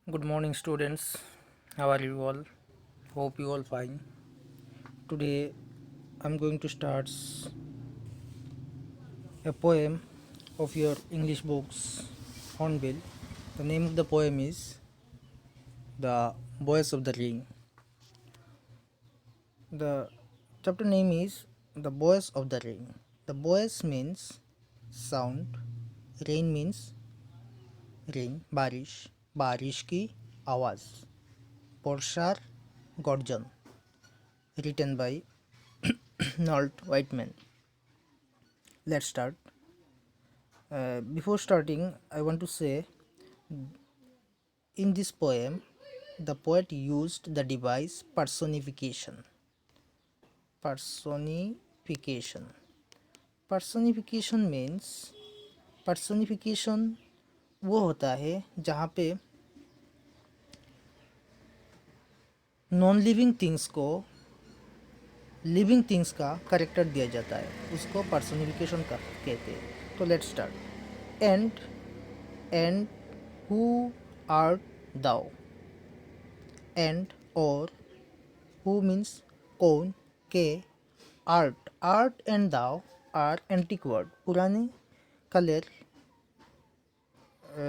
Good morning, students. How are you all? Hope you all fine. Today, I'm going to start a poem of your English books, Hornbill. The name of the poem is The Voice of the Rain. The chapter name is The Voice of the Rain. The voice means sound, rain means rain, बारिश की आवाज़, वर्षार गर्जन. Written by Nolt Whiteman. Let's start. Before starting, I want to say in this poem, the poet used the device personification. Personification. Personification means personification वो होता है जहाँ पे नॉन लिविंग थिंग्स को लिविंग थिंग्स का करेक्टर दिया जाता है, उसको पर्सोनिफिकेशन का कहते हैं. तो let's start. And who art thou. And और हु मीन्स कौन, के, art and thou are antique word, পুরানি কালের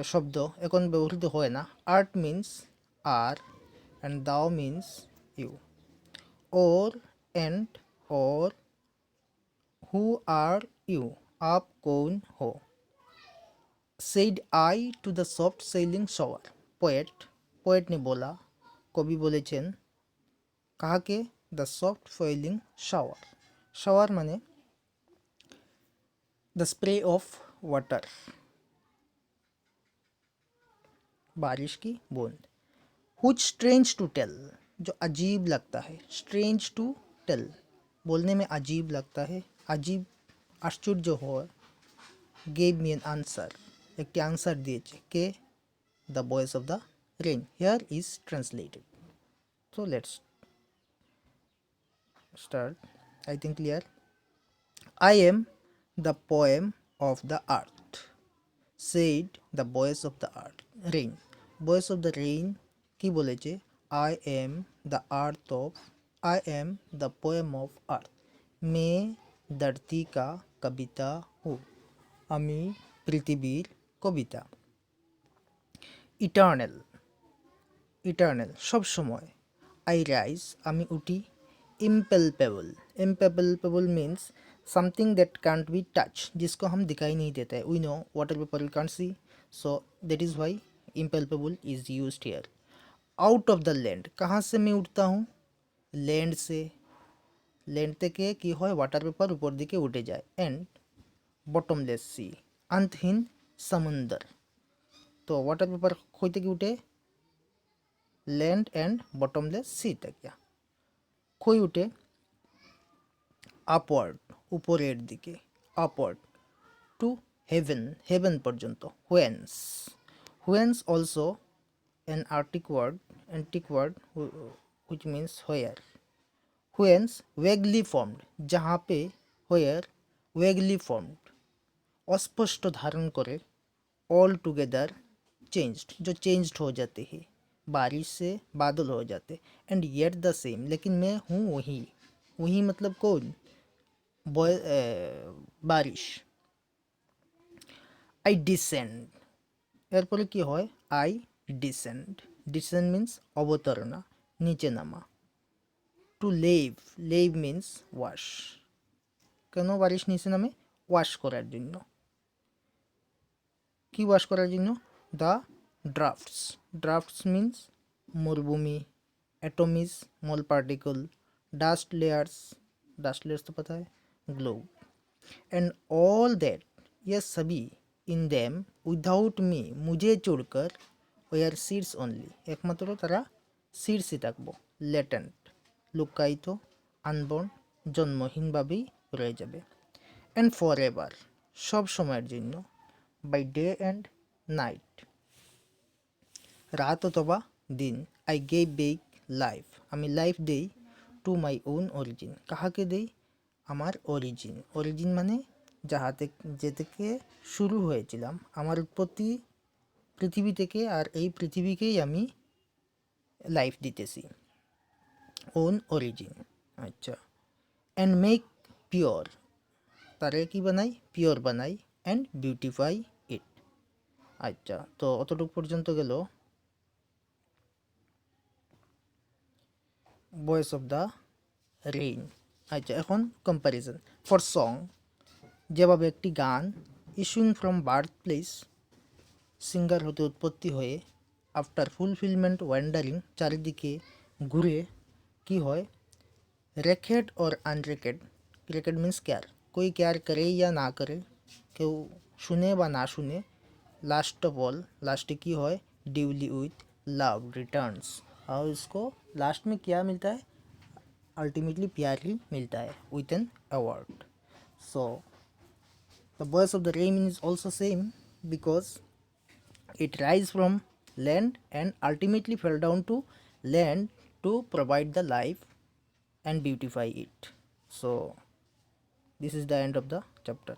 শব্দ এখন ব্যবহৃত হয় না. আর্ট মিন্স আর অ্যান্ড দাও মিন্স ইউ. और एंड और हु आर यू, आप कौन हो. Said I to the soft falling shower. Poet ने बोला, कवि बोलेছেন কাহাকে, the soft falling shower. Shower माने द स्प्रे ऑफ वाटर, बारिश की बूंद. हुच स्ट्रेंज टू टेल, जो अजीब लगता है. स्ट्रेंज टू टेल, बोलने में अजीब लगता है, अजीब आश्चर्य हो. गेव मी एन आंसर, एक आंसर दिए के the voice of the rain. Here is translated. So let's start. I think clear. I am the poem of the earth, said the voice of the earth. Rain. Voice of the rain কি বলেছে? I am the earth of, I am the poem of earth. मैं धरती का कविता हूँ, আমি পৃথিবীর কবিতা. Eternal. Eternal সব সময়. আই রাইজ, আমি উঠি. Impalpable. Impalpable means something that can't be touch, जिसको हम दिखाई नहीं देता है. We know water vapour we can't see, so that is why impalpable is used here. Out of the land, कहाँ से मैं उठता हूँ? लैंड से. लैंड থেকে কি হয়, ওয়াটার পেপার উপর দিকে উঠে যায়. এন্ড বটমলেস সি, अंतहीन समुंदर. तो वाटर पेपर কই থেকে উঠে? लैंड एंड बटमलेस सी থেকে. কই উঠে? আপওয়ার্ড, উপরের দিকে. আপওয়ার্ড টু হেভেন, হেভেন পর্যন্ত. Whence. Whence also an antic word which means where. Whence vaguely formed, जहाँ पे where vaguely formed, अस्पष्ट धारण करे. ऑल टुगेदर चेंज्ड, जो चेंज्ड हो जाते हैं, बारिश से बादल हो जाते. एंड येट द सेम, लेकिन मैं हूँ वही. वही मतलब कौन? बारिश. आई डिसेंड, এরপরে কি হয়? I descend. ডিসেন্ড মিন্স অবতারণা, নিচে নামা. To lave, lave means wash. কেন বারিশ নিচে নামে? ওয়াশ করার জন্য. কি ওয়াশ করার জন্য? The drafts. ড্রাফটস মিন্স मरुभूमि. Atomies small particle. Dust layers, dust layers तो पता है, ग्लोब. एंड ऑल दैट, ये सभी. इन देम उइदाउट मी, मुझे छोड़कर. ওয়ার সিডস অনলি, একমাত্র তারা সিডসই থাকবো. লেটেন্ট, লুকায়িত. আনবর্ন, জন্মহীনভাবেই রয়ে যাবে. অ্যান্ড ফর এভার, সব সময়ের জন্য. বাই ডে অ্যান্ড নাইট, রাত অথবা দিন. আই গেভ বেক লাইফ, আমি লাইফ দেই. টু মাই ওন অরিজিন, কাহাকে দেই? আমার অরিজিন. অরিজিন মানে যাহা থেকে, যে থেকে শুরু হয়েছিলাম, আমার উৎপত্তি পৃথিবী থেকে, আর এই পৃথিবীকেই আমি লাইফ দিতেছি, ওন অরিজিন। আচ্ছা, অ্যান্ড মেক পিওর, তারে কি বানাই, পিওর বানাই, অ্যান্ড বিউটিফাই ইট। আচ্ছা, তো অতটুকু পর্যন্ত গেল ভয়েস অফ দ্য রেইন। আচ্ছা, এখন কম্প্যারিজন ফর সং, যেভাবে একটি গান issuing from birth place, singer হতে উৎপত্তি হয়ে, আফটার ফুলফিলমেন্ট ওয়ান্ডারিং, চারিদিকে ঘুরে কি হয়, রেকেড और अनरेकेड। रेकेड मीन्स केयर, कोई केयर करे या ना करे, কেউ শুনে বা না শুনে, लास्ट ऑफ ऑल, लास्ट की হয় ड्यूली विथ लव रिटर्न्स। और इसको लास्ट में क्या मिलता है, अल्टीमेटली प्यार ही मिलता है with an award. So the voice of the rain is also same because it rise from land and ultimately fell down to land to provide the life and beautify it. So this is the end of the chapter.